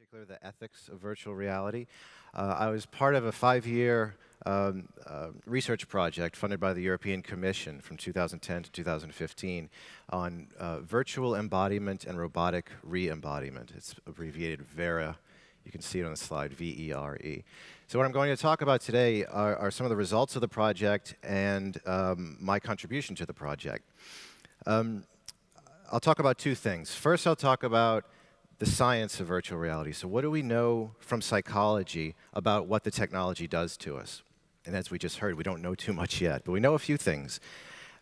particular the ethics of virtual reality. I was part of a 5-year research project funded by the European Commission from 2010 to 2015 on virtual embodiment and robotic re-embodiment. It's abbreviated VERA. You can see it on the slide, V-E-R-E. So what I'm going to talk about today are some of the results of the project and my contribution to the project. I'll talk about two things. First, I'll talk about the science of virtual reality. So what do we know from psychology about what the technology does to us? And as we just heard, we don't know too much yet, but we know a few things.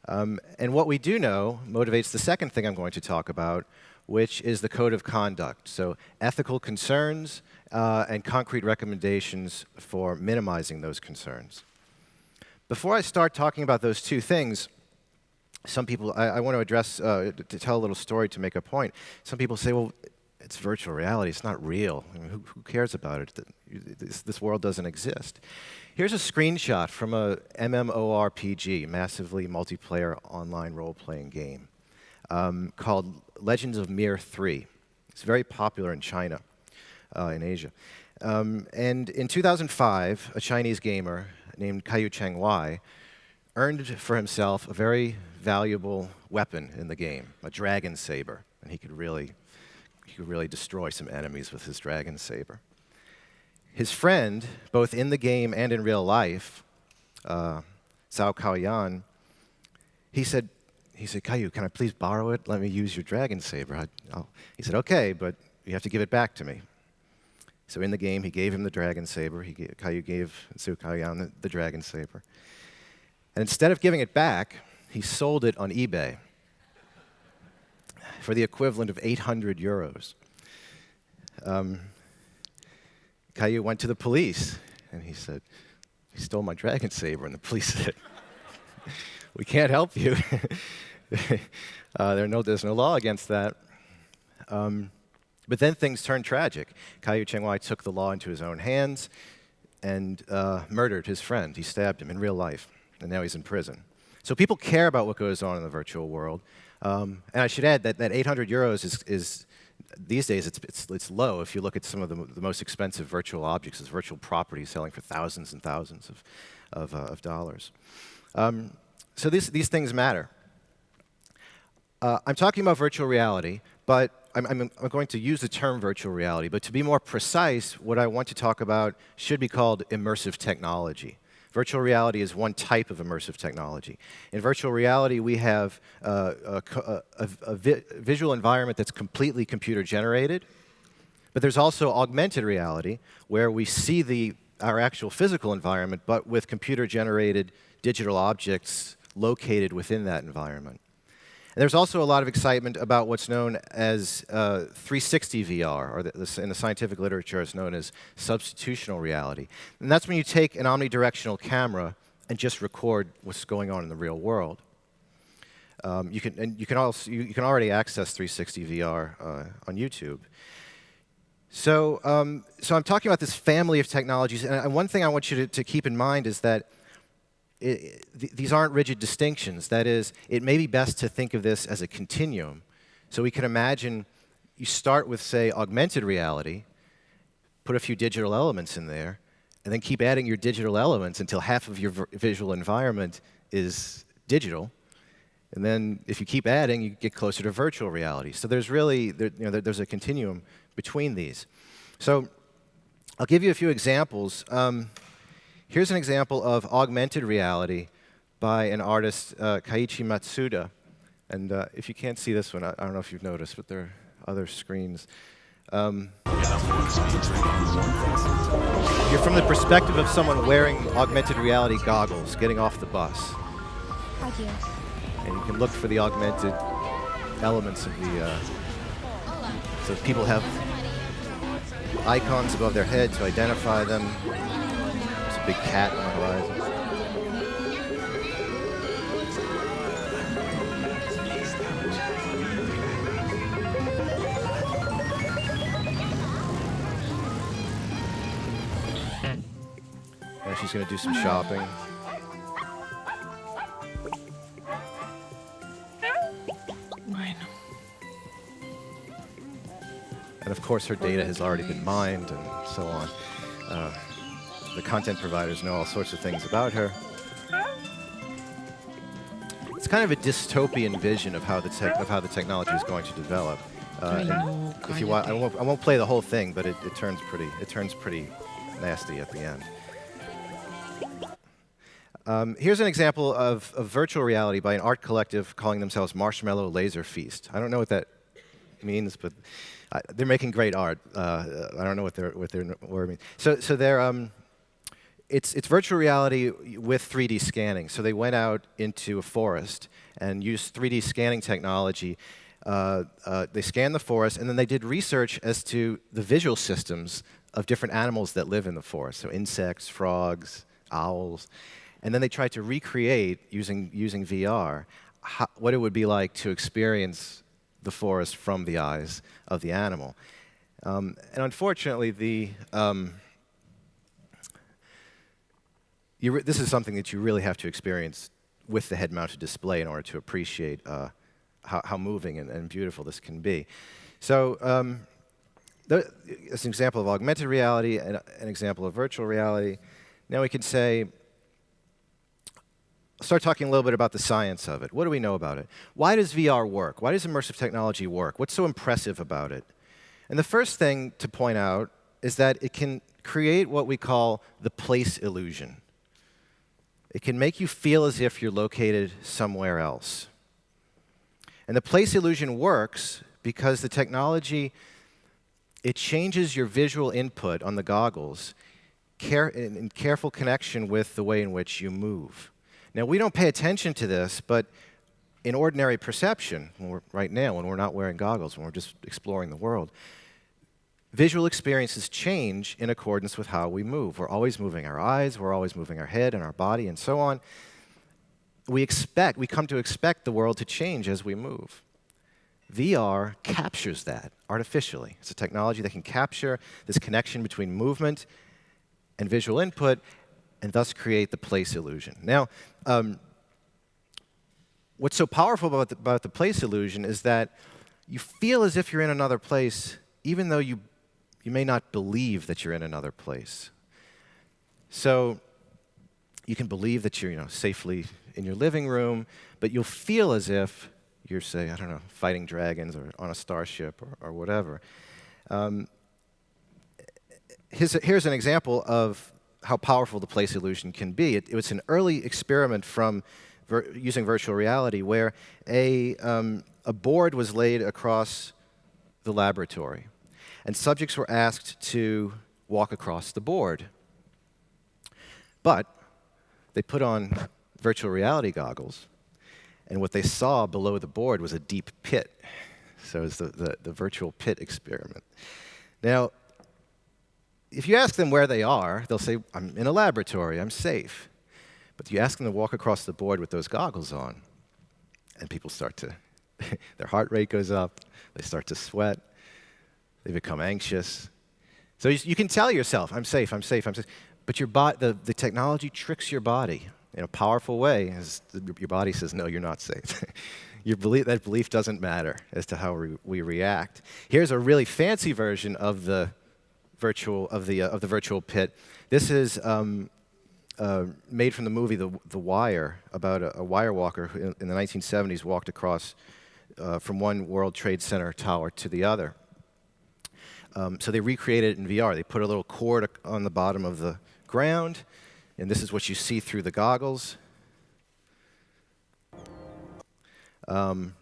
And what we do know motivates the second thing I'm going to talk about, which is the code of conduct. So ethical concerns and concrete recommendations for minimizing those concerns. Before I start talking about those two things, some people, I want to address, to tell a little story to make a point. Some people say, well, it's virtual reality, it's not real. I mean, who cares about it? This world doesn't exist. Here's a screenshot from a MMORPG, massively multiplayer online role-playing game, called Legends of Mir 3. It's very popular in China, in Asia. And in 2005, a Chinese gamer named Caillou Cheng-Wai earned for himself a very valuable weapon in the game, a dragon saber, and he could really destroy some enemies with his dragon saber. His friend, both in the game and in real life, Cao Kaoyan, he said, Caillou, can I please borrow it? Let me use your dragon saber. He said, okay, but you have to give it back to me. So in the game, he gave him the dragon saber. Caillou gave Cao Kaoyan the dragon saber. And instead of giving it back, he sold it on eBay for the equivalent of 800 euros. Caillou went to the police, and he said, he stole my dragon saber, and the police said, we can't help you. There's no law against that. But then things turned tragic. Caillou Cheng-Wai took the law into his own hands and murdered his friend. He stabbed him in real life, and now he's in prison. So people care about what goes on in the virtual world. And I should add that 800 euros is these days, it's low if you look at some of the most expensive virtual objects, as virtual properties selling for thousands and thousands of dollars. So these things matter. I'm talking about virtual reality, but I'm going to use the term virtual reality. But to be more precise, what I want to talk about should be called immersive technology. Virtual reality is one type of immersive technology. In virtual reality, we have a visual environment that's completely computer-generated, but there's also augmented reality, where we see our actual physical environment, but with computer-generated digital objects located within that environment. And there's also a lot of excitement about what's known as 360 VR, or in the scientific literature it's known as substitutional reality. And that's when you take an omnidirectional camera and just record what's going on in the real world. You can already access 360 VR on YouTube. So I'm talking about this family of technologies, and one thing I want you to keep in mind is that these aren't rigid distinctions. That is, it may be best to think of this as a continuum. So we can imagine you start with, say, augmented reality, put a few digital elements in there, and then keep adding your digital elements until half of your visual environment is digital. And then if you keep adding, you get closer to virtual reality. So there's really, there's a continuum between these. So I'll give you a few examples. Here's an example of augmented reality by an artist, Keiichi Matsuda. And if you can't see this one, I don't know if you've noticed, but there are other screens. You're from the perspective of someone wearing augmented reality goggles, getting off the bus. And you can look for the augmented elements of the... so people have icons above their head to identify them. Big cat on the horizon. And she's going to do some shopping. And of course, her data has already been mined and so on. The content providers know all sorts of things about her. It's kind of a dystopian vision of how the technology is going to develop. And if you want, I won't play the whole thing, but it turns pretty nasty at the end. Here's an example of virtual reality by an art collective calling themselves Marshmallow Laser Feast. I don't know what that means, but they're making great art. I don't know what their word means. So they're it's virtual reality with 3D scanning. So they went out into a forest and used 3D scanning technology. They scanned the forest, and then they did research as to the visual systems of different animals that live in the forest. So insects, frogs, owls. And then they tried to recreate, using VR, what it would be like to experience the forest from the eyes of the animal. And unfortunately, this is something that you really have to experience with the head-mounted display in order to appreciate how moving and beautiful this can be. So it's an example of augmented reality and an example of virtual reality. Now we can start talking a little bit about the science of it. What do we know about it? Why does VR work? Why does immersive technology work? What's so impressive about it? And the first thing to point out is that it can create what we call the place illusion. It can make you feel as if you're located somewhere else. And the place illusion works because the technology, it changes your visual input on the goggles in careful connection with the way in which you move. Now, we don't pay attention to this, but in ordinary perception, right now, when we're not wearing goggles, when we're just exploring the world, visual experiences change in accordance with how we move. We're always moving our eyes, we're always moving our head and our body, and so on. We come to expect the world to change as we move. VR captures that artificially. It's a technology that can capture this connection between movement and visual input, and thus create the place illusion. Now, what's so powerful about the place illusion is that you feel as if you're in another place, even though you may not believe that you're in another place. So you can believe that you're safely in your living room, but you'll feel as if you're, say, I don't know, fighting dragons or on a starship or whatever. Here's an example of how powerful the place illusion can be. It was an early experiment from using virtual reality where a board was laid across the laboratory, and subjects were asked to walk across the board. But they put on virtual reality goggles, and what they saw below the board was a deep pit. So it's the virtual pit experiment. Now, if you ask them where they are, they'll say, I'm in a laboratory, I'm safe. But you ask them to walk across the board with those goggles on, and people start to, their heart rate goes up, they start to sweat, they become anxious. So you can tell yourself, I'm safe, I'm safe, I'm safe. But the technology tricks your body in a powerful way, as your body says, no, you're not safe. That belief doesn't matter as to how we react. Here's a really fancy version of the virtual pit. This is made from the movie The Wire, about a wire walker who in the 1970s walked across from one World Trade Center tower to the other. So they recreated it in VR. They put a little cord on the bottom of the ground, and this is what you see through the goggles. And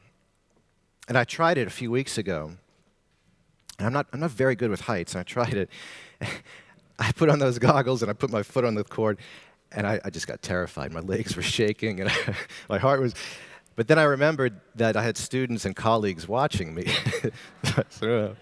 I tried it a few weeks ago. And I'm not very good with heights, and I tried it. I put on those goggles, and I put my foot on the cord, and I just got terrified. My legs were shaking, and my heart was... But then I remembered that I had students and colleagues watching me. So,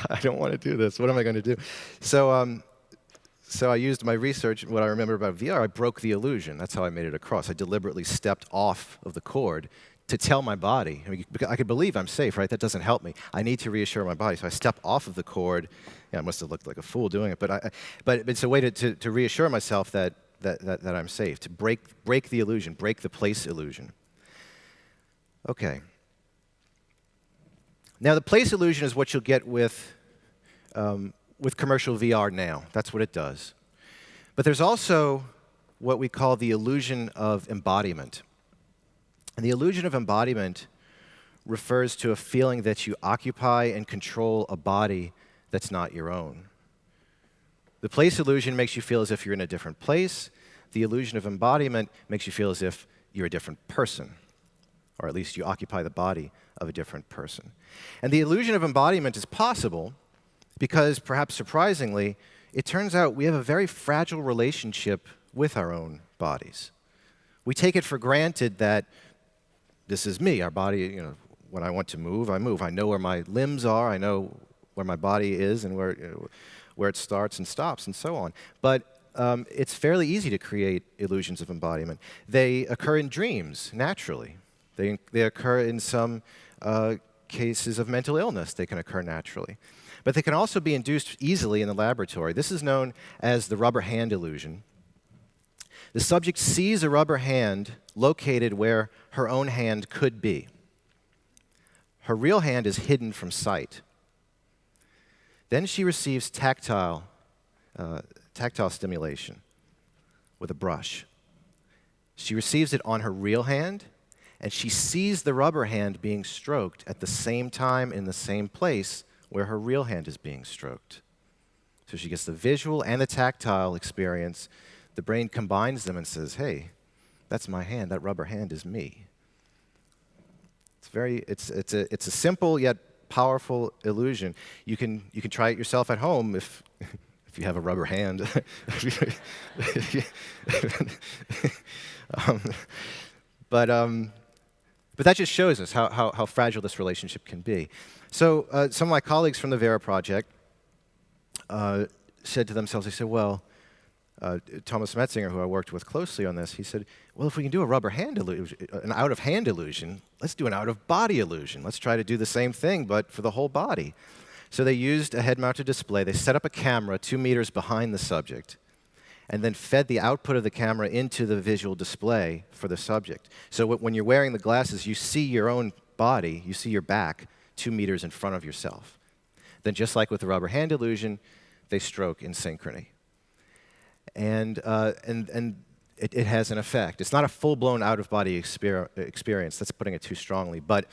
I don't want to do this. What am I going to do? So I used my research, what I remember about VR. I broke the illusion. That's how I made it across. I deliberately stepped off of the cord to tell my body. I could believe I'm safe, right? That doesn't help me. I need to reassure my body. So I step off of the cord. Yeah, I must have looked like a fool doing it, but it's a way to reassure myself that I'm safe, to break the illusion, break the place illusion. Okay. Now, the place illusion is what you'll get with with commercial VR now. That's what it does. But there's also what we call the illusion of embodiment. And the illusion of embodiment refers to a feeling that you occupy and control a body that's not your own. The place illusion makes you feel as if you're in a different place. The illusion of embodiment makes you feel as if you're a different person, or at least you occupy the body of a different person. And the illusion of embodiment is possible because, perhaps surprisingly, it turns out we have a very fragile relationship with our own bodies. We take it for granted that this is me, our body, when I want to move, I move. I know where my limbs are, I know where my body is and where it starts and stops and so on. But it's fairly easy to create illusions of embodiment. They occur in dreams, naturally. They occur in some cases of mental illness. They can occur naturally. But they can also be induced easily in the laboratory. This is known as the rubber hand illusion. The subject sees a rubber hand located where her own hand could be. Her real hand is hidden from sight. Then she receives tactile stimulation with a brush. She receives it on her real hand, and she sees the rubber hand being stroked at the same time in the same place where her real hand is being stroked. So she gets the visual and the tactile experience. The brain combines them and says, hey, that's my hand, that rubber hand is me. It's a simple yet powerful illusion. You can try it yourself at home if you have a rubber hand. But that just shows us how fragile this relationship can be. So some of my colleagues from the Vera project said to themselves, they said, well, Thomas Metzinger, who I worked with closely on this, he said, well, if we can do a rubber hand illusion, an out-of-hand illusion, let's do an out-of-body illusion. Let's try to do the same thing, but for the whole body. So they used a head-mounted display. They set up a camera 2 meters behind the subject and then fed the output of the camera into the visual display for the subject. So when you're wearing the glasses, you see your own body, you see your back 2 meters in front of yourself. Then just like with the rubber hand illusion, they stroke in synchrony. And it has an effect. It's not a full-blown out-of-body experience. That's putting it too strongly. But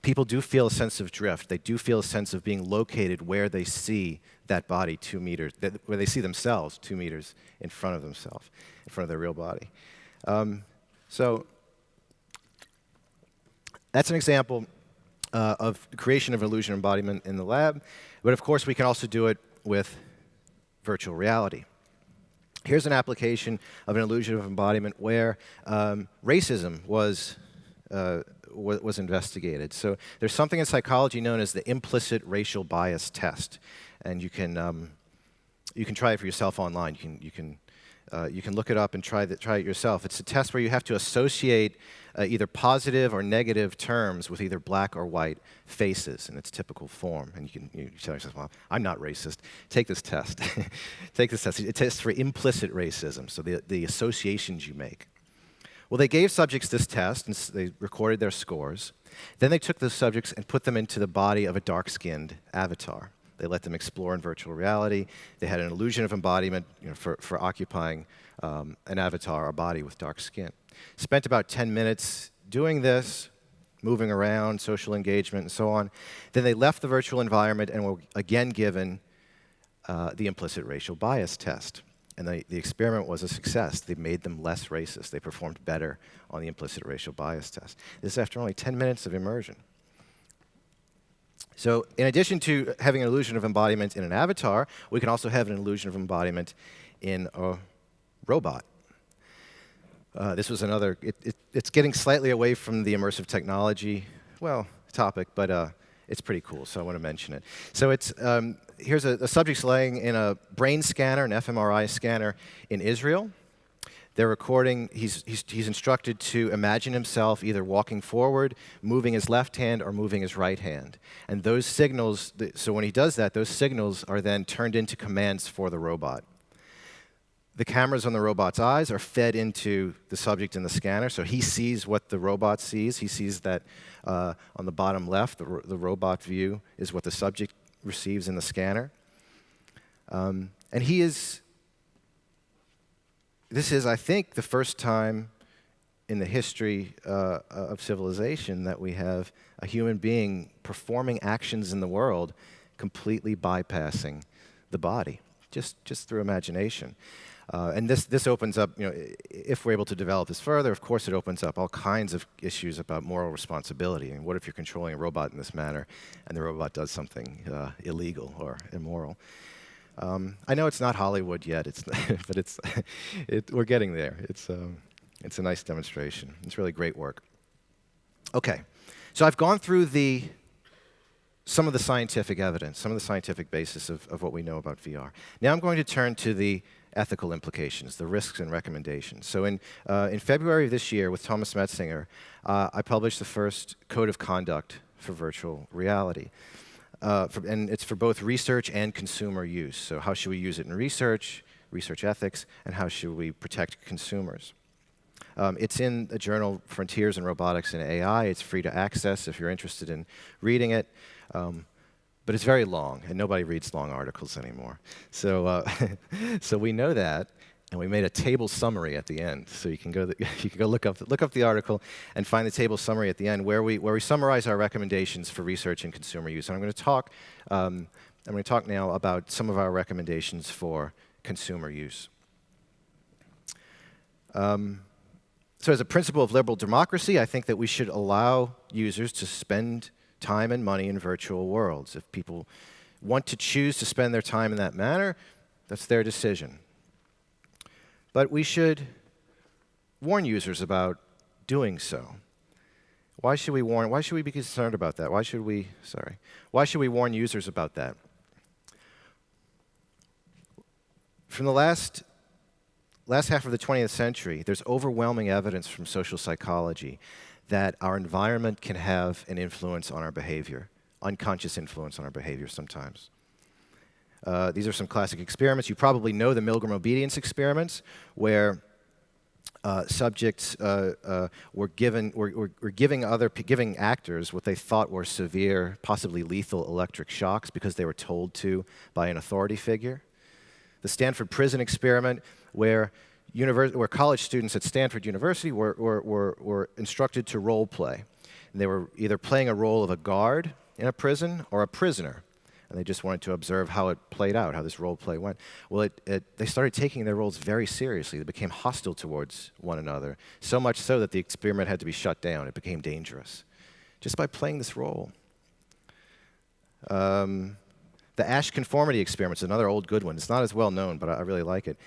people do feel a sense of drift. They do feel a sense of being located where they see that body 2 meters, where they see themselves 2 meters in front of themselves, in front of their real body. So that's an example of the creation of illusion embodiment in the lab. But of course, we can also do it with virtual reality. Here's an application of an illusion of embodiment where racism was investigated. So there's something in psychology known as the implicit racial bias test, and you can try it for yourself online. You can look it up and try it yourself. It's a test where you have to associate either positive or negative terms with either black or white faces in its typical form. And you tell yourself, well, I'm not racist. Take this test. Take this test. It tests for implicit racism, so the associations you make. Well, they gave subjects this test, and they recorded their scores. Then they took those subjects and put them into the body of a dark-skinned avatar. They let them explore in virtual reality. They had an illusion of embodiment for occupying an avatar, a body with dark skin. Spent about 10 minutes doing this, moving around, social engagement, and so on. Then they left the virtual environment and were again given the implicit racial bias test. And the experiment was a success. They made them less racist. They performed better on the implicit racial bias test. This is after only 10 minutes of immersion. So in addition to having an illusion of embodiment in an avatar, we can also have an illusion of embodiment in a robot. This was another, it's getting slightly away from the immersive technology, topic, but it's pretty cool, so I want to mention it. So it's, here's a subject's laying in a brain scanner, an fMRI scanner in Israel. They're recording, he's instructed to imagine himself either walking forward, moving his left hand, or moving his right hand. And those signals, so when he does that, those signals are then turned into commands for the robot. The cameras on the robot's eyes are fed into the subject in the scanner, so he sees what the robot sees. He sees that on the bottom left, the robot view is what the subject receives in the scanner. And this is, I think, the first time in the history of civilization that we have a human being performing actions in the world completely bypassing the body, just through imagination. And this opens up, if we're able to develop this further, of course it opens up all kinds of issues about moral responsibility. And what if you're controlling a robot in this manner and the robot does something illegal or immoral? I know it's not Hollywood yet, but we're getting there. It's a nice demonstration. It's really great work. Okay, so I've gone through some of the scientific evidence, some of the scientific basis of what we know about VR. Now I'm going to turn to the ethical implications, the risks and recommendations. So in February of this year with Thomas Metzinger, I published the first code of conduct for virtual reality. And it's for both research and consumer use. So how should we use it in research ethics, and how should we protect consumers? It's in the journal Frontiers in Robotics and AI. It's free to access if you're interested in reading it. But it's very long, and nobody reads long articles anymore. So, so we know that, and we made a table summary at the end. So you can go look up the article and find the table summary at the end where we summarize our recommendations for research and consumer use. And I'm going to talk now about some of our recommendations for consumer use. So as a principle of liberal democracy, I think that we should allow users to spend time and money in virtual worlds. If people want to choose to spend their time in that manner, that's their decision. But we should warn users about doing so. Why should we be concerned about that? Why should we warn users about that? From the last half of the 20th century, there's overwhelming evidence from social psychology that our environment can have an influence on our behavior, unconscious influence on our behavior sometimes. These are some classic experiments. You probably know the Milgram obedience experiments, where subjects were giving actors what they thought were severe, possibly lethal electric shocks because they were told to by an authority figure. The Stanford prison experiment, where college students at Stanford University were instructed to role play. And they were either playing a role of a guard in a prison or a prisoner. And they just wanted to observe how it played out, how this role play went. Well, they started taking their roles very seriously. They became hostile towards one another, so much so that the experiment had to be shut down. It became dangerous just by playing this role. The Ash conformity experiment is another old good one. It's not as well known, but I really like it,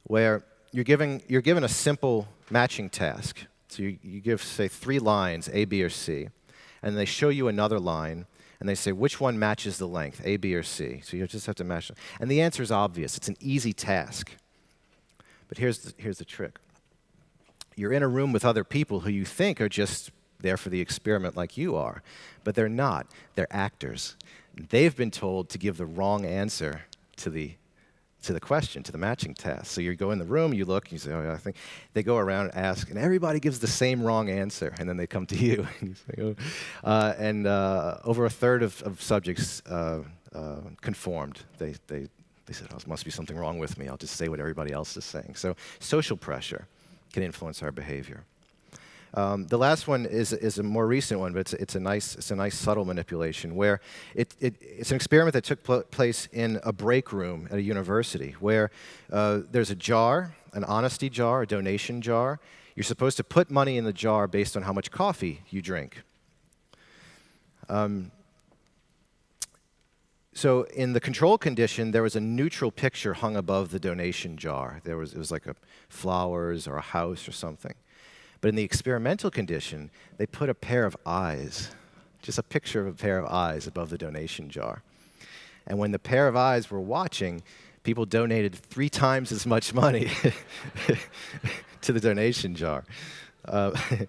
where you're given a simple matching task. So you give, say, 3 lines, A, B, or C, and they show you another line, and they say, which one matches the length, A, B, or C? So you just have to match them. And the answer is obvious. It's an easy task. But here's the trick. You're in a room with other people who you think are just there for the experiment like you are, but they're not. They're actors. They've been told to give the wrong answer to the question, to the matching task. So you go in the room, you look, you say, oh, yeah, I think. They go around and ask, and everybody gives the same wrong answer, and then they come to you. And you say, oh. And over a third of subjects conformed. They said, oh, there must be something wrong with me. I'll just say what everybody else is saying. So social pressure can influence our behavior. The last one is a more recent one, but it's a nice subtle manipulation where it's an experiment that took place in a break room at a university where there's a jar, an honesty jar, a donation jar. You're supposed to put money in the jar based on how much coffee you drink. So in the control condition, there was a neutral picture hung above the donation jar. It was like flowers or a house or something. But in the experimental condition, they put a pair of eyes, just a picture of a pair of eyes above the donation jar. And when the pair of eyes were watching, people donated 3 times as much money to the donation jar. And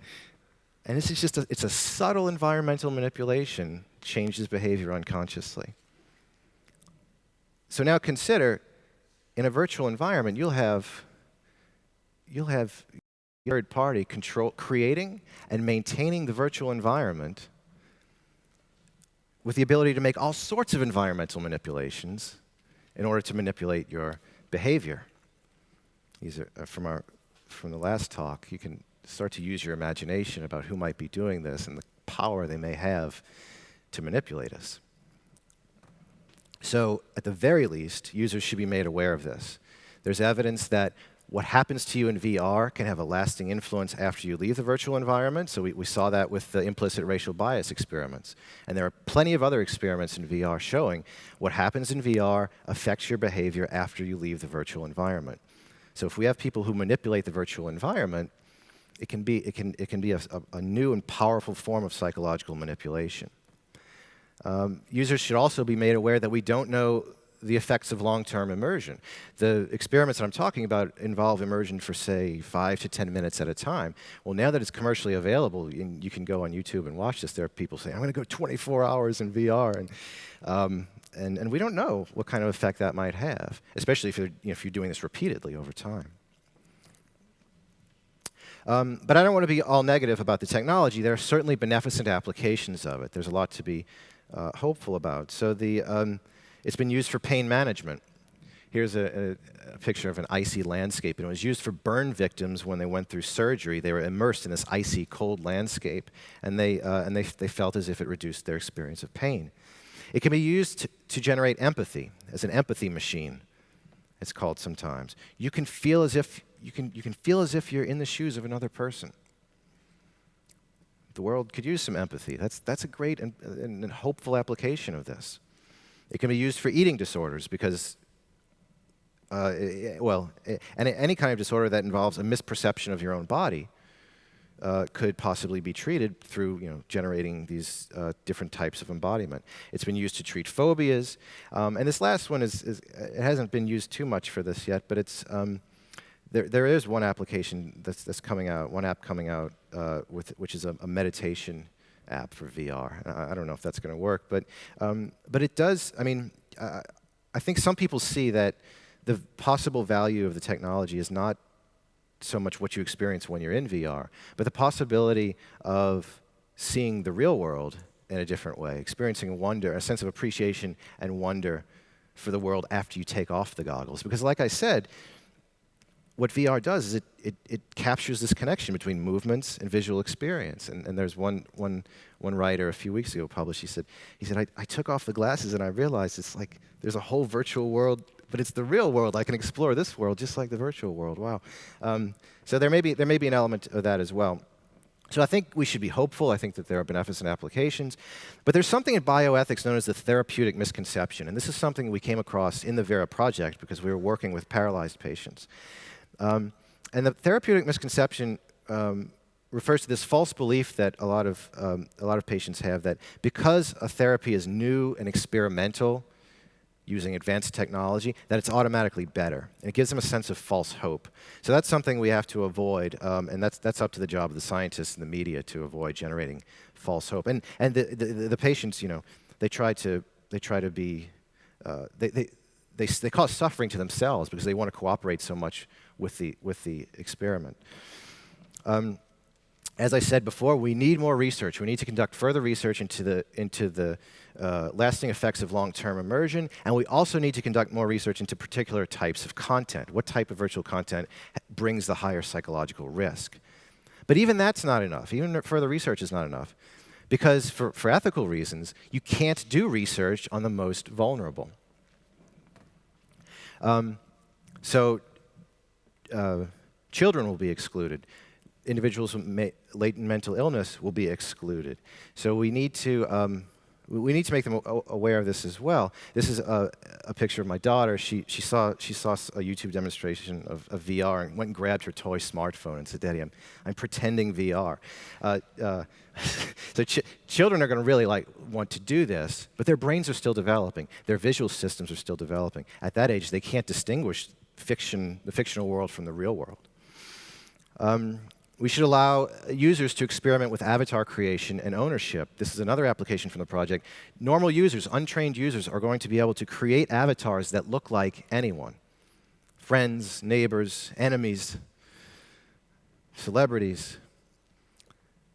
this is it's a subtle environmental manipulation, changes behavior unconsciously. So now consider, in a virtual environment, you'll have third party creating and maintaining the virtual environment with the ability to make all sorts of environmental manipulations in order to manipulate your behavior. These are from the last talk. You can start to use your imagination about who might be doing this and the power they may have to manipulate us. So at the very least, users should be made aware of this. There's evidence that what happens to you in VR can have a lasting influence after you leave the virtual environment. So we saw that with the implicit racial bias experiments. And there are plenty of other experiments in VR showing what happens in VR affects your behavior after you leave the virtual environment. So if we have people who manipulate the virtual environment, it can be a new and powerful form of psychological manipulation. Users should also be made aware that we don't know the effects of long-term immersion. The experiments that I'm talking about involve immersion for, say, 5 to 10 minutes at a time. Well, now that it's commercially available, and you can go on YouTube and watch this, there are people saying, I'm going to go 24 hours in VR. And we don't know what kind of effect that might have, especially if you're doing this repeatedly over time. But I don't want to be all negative about the technology. There are certainly beneficent applications of it. There's a lot to be hopeful about. So it's been used for pain management. Here's a picture of an icy landscape. And it was used for burn victims when they went through surgery. They were immersed in this icy, cold landscape, and they felt as if it reduced their experience of pain. It can be used to generate empathy, as an empathy machine, it's called sometimes. You can feel as if you're in the shoes of another person. The world could use some empathy. That's a great and hopeful application of this. It can be used for eating disorders because, any kind of disorder that involves a misperception of your own body could possibly be treated through generating these different types of embodiment. It's been used to treat phobias. And this last one it hasn't been used too much for this yet, but it's there is one application that's coming out, one app coming out which is a meditation app for VR. I don't know if that's going to work, but it does. I mean, I think some people see that the possible value of the technology is not so much what you experience when you're in VR, but the possibility of seeing the real world in a different way, experiencing wonder, a sense of appreciation and wonder for the world after you take off the goggles. Because like I said, what VR does is it captures this connection between movements and visual experience. And there's one writer a few weeks ago published, he said, I took off the glasses and I realized it's like there's a whole virtual world, but it's the real world. I can explore this world just like the virtual world. Wow. So there may be an element of that as well. So I think we should be hopeful. I think that there are beneficent applications. But there's something in bioethics known as the therapeutic misconception. And this is something we came across in the Vera project because we were working with paralyzed patients. And the therapeutic misconception refers to this false belief that a lot of patients have, that because a therapy is new and experimental, using advanced technology, that it's automatically better. And it gives them a sense of false hope. So that's something we have to avoid, and that's up to the job of the scientists and the media to avoid generating false hope. And the patients, they cause suffering to themselves because they want to cooperate so much with the experiment. As I said before, we need more research. We need to conduct further research into the lasting effects of long-term immersion, and we also need to conduct more research into particular types of content. What type of virtual content brings the higher psychological risk? But even that's not enough. Even further research is not enough, because for ethical reasons, you can't do research on the most vulnerable. Children will be excluded. Individuals with latent mental illness will be excluded. So we need to make them aware of this as well. This is a picture of my daughter. She saw a YouTube demonstration of VR and went and grabbed her toy smartphone and said, "Daddy, I'm pretending VR." So children are going to really want to do this, but their brains are still developing. Their visual systems are still developing. At that age, they can't distinguish the fictional world from the real world. We should allow users to experiment with avatar creation and ownership. This is another application from the project. Normal users, untrained users, are going to be able to create avatars that look like anyone. Friends, neighbors, enemies, celebrities.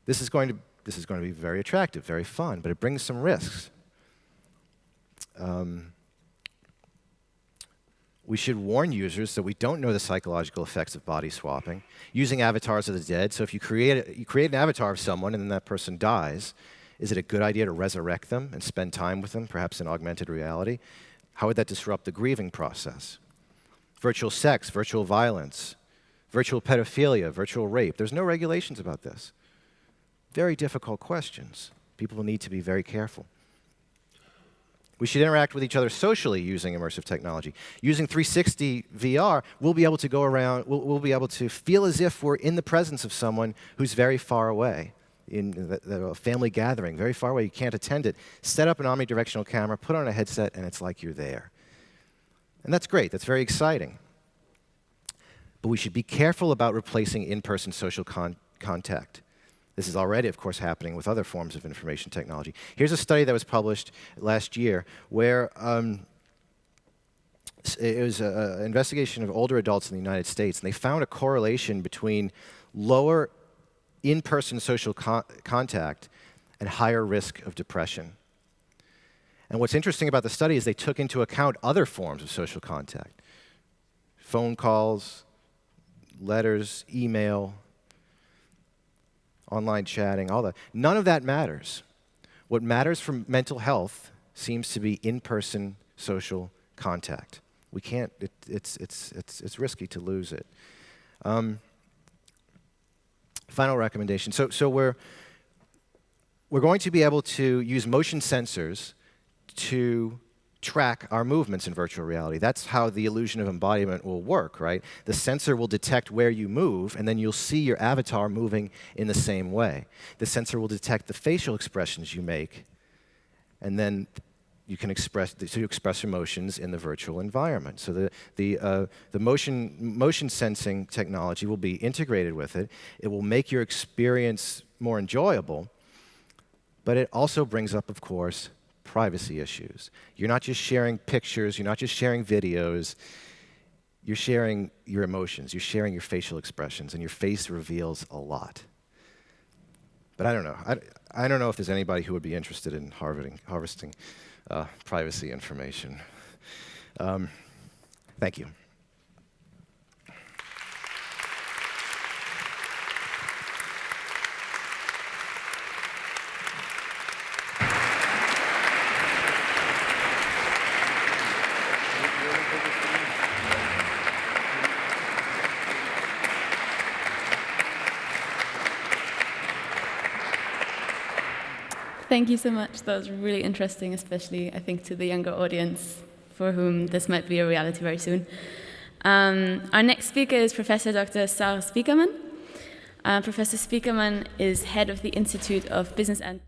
This is going to be very attractive, very fun, but it brings some risks. We should warn users that we don't know the psychological effects of body swapping. Using avatars of the dead, so if you create an avatar of someone and then that person dies, is it a good idea to resurrect them and spend time with them, perhaps in augmented reality? How would that disrupt the grieving process? Virtual sex, virtual violence, virtual pedophilia, virtual rape. There's no regulations about this. Very difficult questions. People need to be very careful. We should interact with each other socially using immersive technology. Using 360 VR, we'll be able to go around, we'll be able to feel as if we're in the presence of someone who's very far away, in a family gathering, very far away, you can't attend it. Set up an omnidirectional camera, put on a headset, and it's like you're there. And that's great, that's very exciting. But we should be careful about replacing in-person social contact. This is already, of course, happening with other forms of information technology. Here's a study that was published last year where it was an investigation of older adults in the United States, and they found a correlation between lower in-person social contact and higher risk of depression. And what's interesting about the study is they took into account other forms of social contact. Phone calls, letters, email, online chatting, all that. None of that matters. What matters for mental health seems to be in-person social contact. We can't, it's risky to lose it. Final recommendation. So we're going to be able to use motion sensors to track our movements in virtual reality. That's how the illusion of embodiment will work, right? The sensor will detect where you move, and then you'll see your avatar moving in the same way. The sensor will detect the facial expressions you make, and then you can express emotions in the virtual environment. So the motion sensing technology will be integrated with it. It will make your experience more enjoyable, but it also brings up, of course, privacy issues. You're not just sharing pictures, you're not just sharing videos, you're sharing your emotions, you're sharing your facial expressions, and your face reveals a lot. But I don't know. I don't know if there's anybody who would be interested in harvesting privacy information. Thank you. Thank you so much. That was really interesting, especially, I think, to the younger audience for whom this might be a reality very soon. Our next speaker is Professor Dr. Sarah Spiekermann. Professor Spiekermann is head of the Institute of Business and